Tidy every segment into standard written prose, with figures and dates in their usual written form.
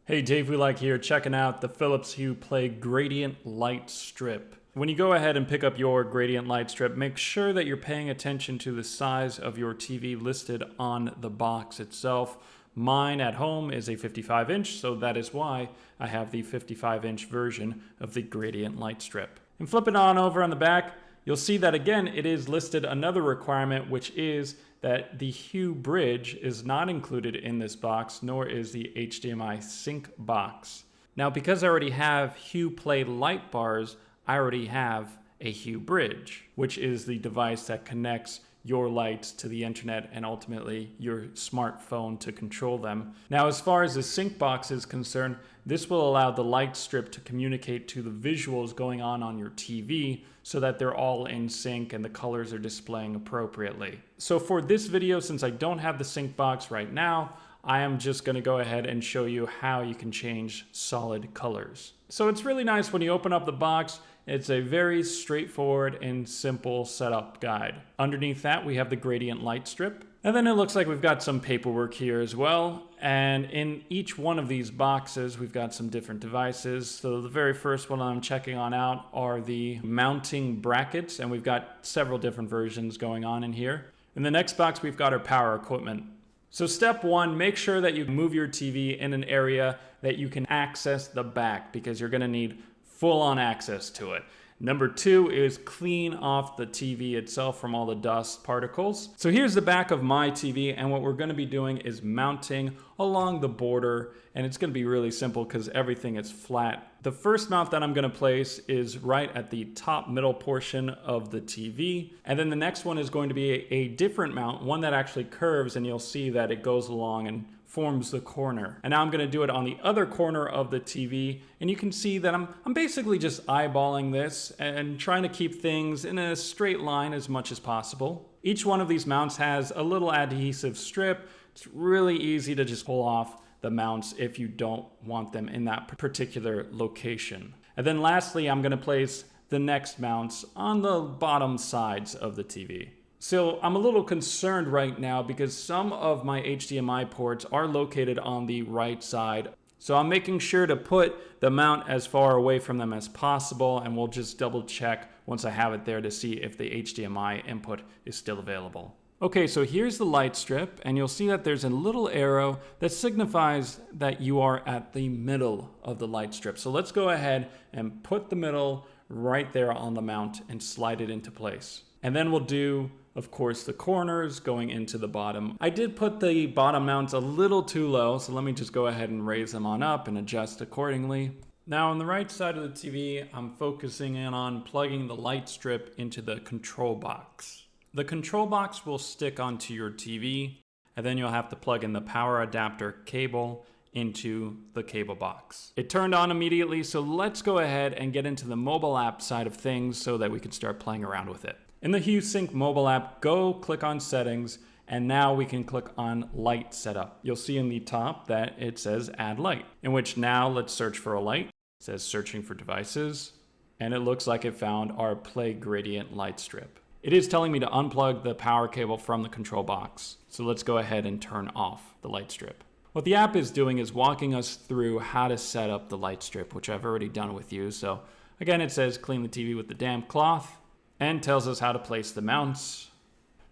Hey, Dave Like here, checking out the Philips Hue Play Gradient Light Strip. When you go ahead and pick up your Gradient Light Strip, make sure that you're paying attention to the size of your TV listed on the box itself. Mine at home is a 55-inch, so that is why I have the 55-inch version of the Gradient Light Strip. And flipping on over on the back, you'll see that again, it is listed another requirement, which is that the Hue bridge is not included in this box, nor is the HDMI sync box. Now, because I already have Hue Play light bars, I already have a Hue bridge, which is the device that connects your lights to the internet and ultimately your smartphone to control them. Now, as far as the sync box is concerned, this will allow the light strip to communicate to the visuals going on your TV so that they're all in sync and the colors are displaying appropriately. So for this video, since I don't have the sync box right now, I am just going to go ahead and show you how you can change solid colors. So it's really nice when you open up the box. It's a very straightforward and simple setup guide. Underneath that, we have the gradient light strip. And then it looks like we've got some paperwork here as well. And in each one of these boxes, we've got some different devices. So the very first one I'm checking on out are the mounting brackets, and we've got several different versions going on in here. In the next box, we've got our power equipment. So step one, make sure that you move your TV in an area that you can access the back, because you're gonna need full-on access to it. Number two is clean off the TV itself from all the dust particles. So here's the back of my TV, and what we're gonna be doing is mounting along the border, and it's gonna be really simple because everything is flat. The first mount that I'm gonna place is right at the top middle portion of the TV, and then the next one is going to be a different mount, one that actually curves, and you'll see that it goes along and forms the corner. And now I'm gonna do it on the other corner of the TV, and you can see that I'm basically just eyeballing this and trying to keep things in a straight line as much as possible. Each one of these mounts has a little adhesive strip. It's really easy to just pull off the mounts if you don't want them in that particular location. And then lastly, I'm gonna place the next mounts on the bottom sides of the TV. So I'm a little concerned right now because some of my HDMI ports are located on the right side. So I'm making sure to put the mount as far away from them as possible, and we'll just double check once I have it there to see if the HDMI input is still available. Okay, so here's the light strip, and you'll see that there's a little arrow that signifies that you are at the middle of the light strip. So let's go ahead and put the middle right there on the mount and slide it into place. And then we'll do, of course, the corners going into the bottom. I did put the bottom mounts a little too low, so let me just go ahead and raise them on up and adjust accordingly. Now on the right side of the TV, I'm focusing in on plugging the light strip into the control box. The control box will stick onto your TV, and then you'll have to plug in the power adapter cable into the cable box. It turned on immediately, so let's go ahead and get into the mobile app side of things so that we can start playing around with it. In the Hue Sync mobile app, go click on settings, and now we can click on light setup. You'll see in the top that it says add light, in which now let's search for a light. It says searching for devices, and it looks like it found our Play Gradient light strip. It is telling me to unplug the power cable from the control box. So let's go ahead and turn off the light strip. What the app is doing is walking us through how to set up the light strip, which I've already done with you. So again, it says clean the TV with the damp cloth, and tells us how to place the mounts,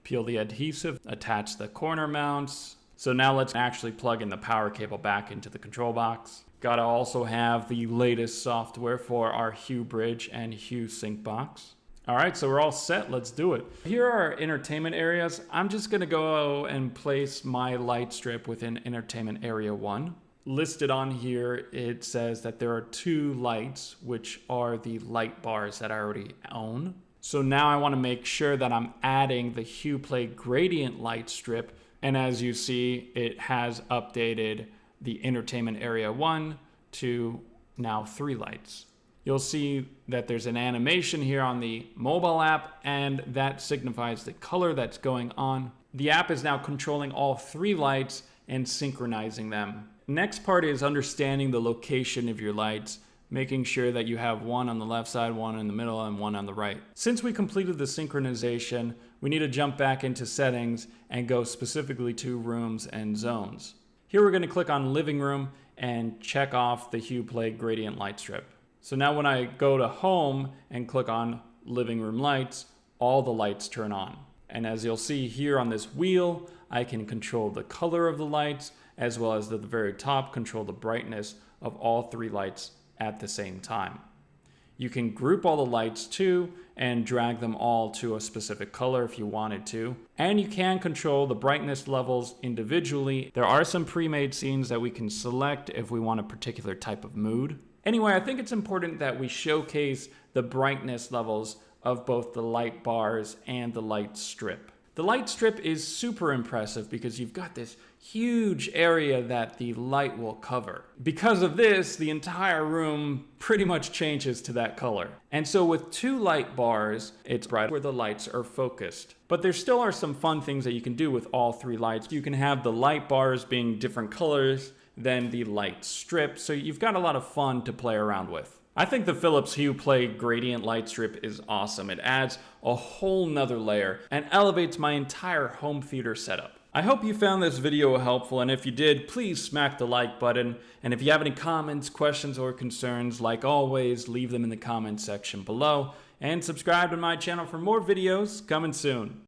peel the adhesive, attach the corner mounts. So now let's actually plug in the power cable back into the control box. Gotta also have the latest software for our Hue bridge and Hue sync box. All right, so we're all set, let's do it. Here are our entertainment areas. I'm just gonna go and place my light strip within entertainment area 1. Listed on here, it says that there are 2 lights, which are the light bars that I already own. So now I wanna make sure that I'm adding the Hue Play Gradient light strip, and as you see, it has updated the entertainment area 1 to now 3 lights. You'll see that there's an animation here on the mobile app, and that signifies the color that's going on. The app is now controlling all 3 lights and synchronizing them. Next part is understanding the location of your lights, making sure that you have one on the left side, one in the middle, and one on the right. Since we completed the synchronization, we need to jump back into settings and go specifically to rooms and zones. Here we're going to click on living room, and check off the Hue Play Gradient Light Strip. So now when I go to Home and click on Living Room Lights, all the lights turn on. And as you'll see here on this wheel, I can control the color of the lights, as well as at the very top, control the brightness of all 3 lights at the same time. You can group all the lights too and drag them all to a specific color if you wanted to. And you can control the brightness levels individually. There are some pre-made scenes that we can select if we want a particular type of mood. Anyway, I think it's important that we showcase the brightness levels of both the light bars and the light strip. The light strip is super impressive because you've got this huge area that the light will cover. Because of this, the entire room pretty much changes to that color. And so with 2 light bars, it's bright where the lights are focused. But there still are some fun things that you can do with all 3 lights. You can have the light bars being different colors than the light strip, so you've got a lot of fun to play around with. I think the Philips Hue Play Gradient Light Strip is awesome. It adds a whole nother layer and elevates my entire home theater setup. I hope you found this video helpful, and if you did, please smack the like button. And if you have any comments, questions, or concerns, like always, leave them in the comments section below. And subscribe to my channel for more videos coming soon.